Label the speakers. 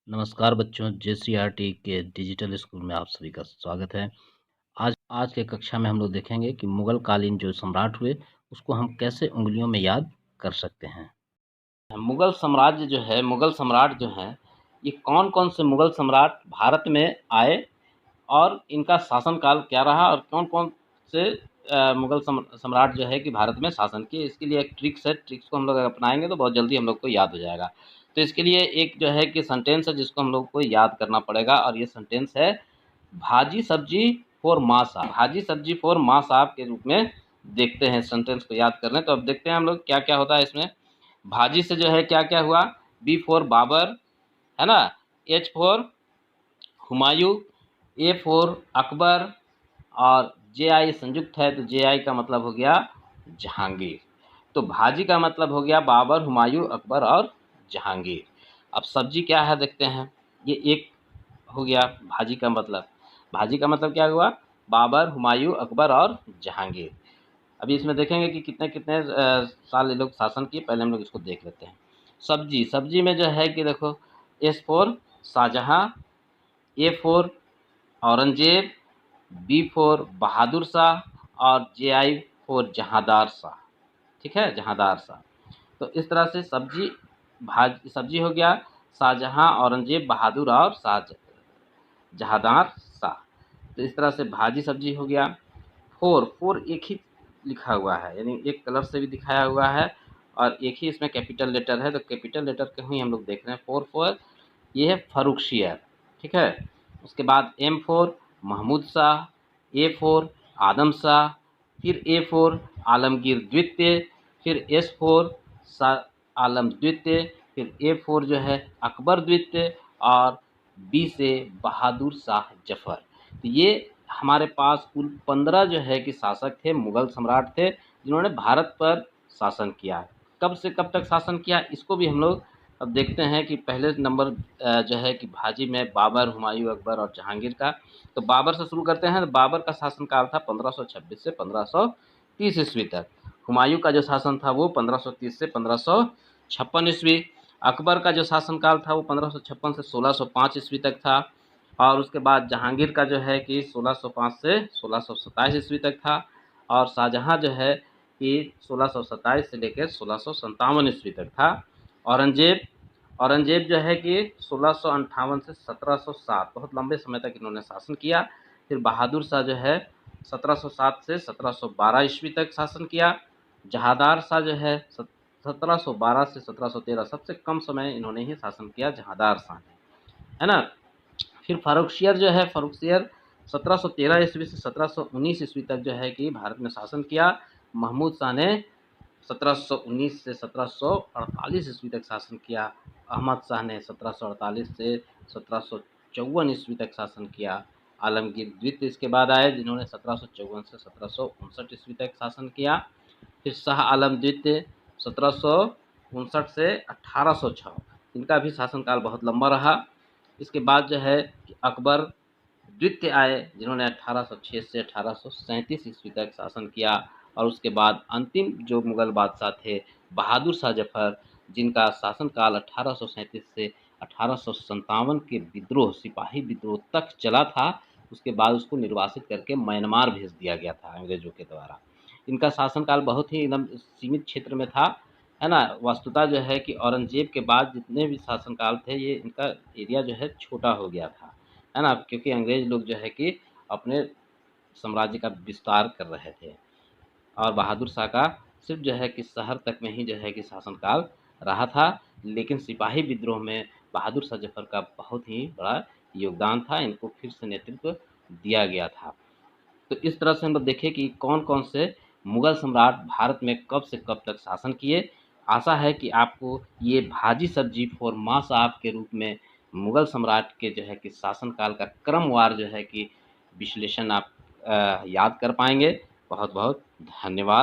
Speaker 1: नमस्कार बच्चों, JCRT के डिजिटल स्कूल में आप सभी का स्वागत है। आज आज के कक्षा में हम लोग देखेंगे कि मुगल कालीन जो सम्राट हुए, उसको हम कैसे उँगलियों में याद कर सकते हैं। मुगल साम्राज्य जो है, मुगल सम्राट जो हैं, ये कौन-कौन से मुगल सम्राट भारत में आए और इनका शासनकाल क्या रहा और कौन-कौन से मुगल सम्राट जो है कि भारत में शासन किए। इसके लिए एक ट्रिक्स है, ट्रिक्स को हम लोग अगर अपनाएँगे तो बहुत जल्दी हम लोग को याद हो जाएगा। तो इसके लिए एक जो है कि सेंटेंस है जिसको हम लोग को याद करना पड़ेगा और ये सेंटेंस है भाजी सब्जी फॉर माँ साहब। भाजी सब्जी फॉर माँ साहब के रूप में देखते हैं सेंटेंस को याद करने। तो अब देखते हैं हम लोग क्या-क्या होता है इसमें। भाजी से जो है क्या-क्या हुआ, बी फॉर बाबर, है ना? H for Humayun, A for Akbar और JI संयुक्त है तो JI का मतलब हो गया जहांगीर। तो भाजी का मतलब हो गया बाबर, हुमायूँ, अकबर और जहांगीर। अब सब्जी क्या है देखते हैं। ये एक हो गया भाजी का मतलब। भाजी का मतलब क्या हुआ? बाबर, हुमायूँ, अकबर और जहांगीर। अभी इसमें देखेंगे कि कितने-कितने साल ये लोग शासन किए, पहले हम लोग इसको देख लेते हैं। सब्जी, सब्जी में जो है कि देखो S for Shahjahan, A for Aurangzeb, B for Bahadur Shah और JI फॉर जहांदार शाह। ठीक है, जहांदार शाह। तो इस तरह से सब्जी हो गया शाहजहाँ, औरंगजेब, बहादुर और जहांदार शाह। तो इस तरह से भाजी सब्जी हो गया। फोर एक ही लिखा हुआ है, यानी एक कलर से भी दिखाया हुआ है और एक ही इसमें कैपिटल लेटर है, तो कैपिटल लेटर को ही हम लोग देख रहे हैं। फोर फोर ये है फर्रुखशियर। ठीक है। उसके बाद M for Mahmud Shah, A for Adam Shah, फिर A फॉर आलमगीर द्वितीय, फिर S फॉर शाह आलम द्वितीय, फिर A फॉर जो है अकबर द्वितीय और B से बहादुर शाह जफर। तो ये हमारे पास कुल 15 जो है कि शासक थे, मुगल सम्राट थे, जिन्होंने भारत पर शासन किया। कब से कब तक शासन किया, इसको भी हम लोग अब देखते हैं कि पहले नंबर जो है कि भाजी में बाबर, हुमायूँ, अकबर और जहांगीर का। तो बाबर से शुरू करते हैं। तो बाबर का शासनकाल था 1526 से 1530 ईस्वी तक। हुमायूँ का जो शासन था वो 1530 से 1556 ईस्वी। अकबर का जो शासनकाल था वो 1556 से 1605 ईस्वी तक था। और उसके बाद जहांगीर का जो है कि 1605 से 1627 ईस्वी तक था। और शाहजहाँ जो है कि 1627 से लेकर 1657 ईस्वी तक था। औरंगजेब औरंगजेब जो है कि 1658 से 1707, बहुत लंबे समय तक इन्होंने शासन किया। फिर बहादुर शाह जो है 1707 से 1712 ईस्वी तक शासन किया। जहांदार शाह जो है 1712 से 1713, सबसे कम समय इन्होंने ही शासन किया जहांदार शाह ने, है ना। फिर फारुखशियर जो है, फारुखशियर 1713 ईस्वी से 1719 ईस्वी तक जो है कि भारत में शासन किया। महमूद शाह ने 1719 से 1748 ईस्वी तक शासन किया। अहमद शाह ने 1748 से 1754 ईस्वी तक शासन किया। आलमगीर द्वितीय इसके बाद आए, जिन्होंने 1754 से 1759 ईस्वी तक शासन किया। फिर शाह आलम द्वितीय 1759 से 1806, इनका भी शासनकाल बहुत लंबा रहा। इसके बाद जो है कि अकबर द्वितीय आए, जिन्होंने 1806 से 1837 ईस्वी तक शासन किया। और उसके बाद अंतिम जो मुग़ल बादशाह थे बहादुर शाह जफ़र, जिनका शासनकाल 1837 से 1857 के विद्रोह, सिपाही विद्रोह तक चला था। उसके बाद उसको निर्वासित करके म्यांमार भेज दिया गया था अंग्रेज़ों के द्वारा। इनका शासनकाल बहुत ही एकदम सीमित क्षेत्र में था, है ना। वस्तुतः जो है कि औरंगज़ेब के बाद जितने भी शासनकाल थे, ये इनका एरिया जो है छोटा हो गया था, है ना, क्योंकि अंग्रेज़ लोग जो है कि अपने साम्राज्य का विस्तार कर रहे थे। और बहादुर शाह का सिर्फ जो है कि शहर तक में ही जो है कि शासनकाल रहा था। लेकिन सिपाही विद्रोह में बहादुर शाह जफ़र का बहुत ही बड़ा योगदान था, इनको फिर से नेतृत्व दिया गया था। तो इस तरह से हम लोग देखें कि कौन-कौन से मुग़ल सम्राट भारत में कब से कब तक शासन किए। आशा है कि आपको ये भाजी सब्जी फॉर माँ साहब के रूप में मुग़ल सम्राट के जो है कि शासनकाल का क्रमवार जो है कि विश्लेषण आप याद कर पाएँगे। बहुत-बहुत धन्यवाद।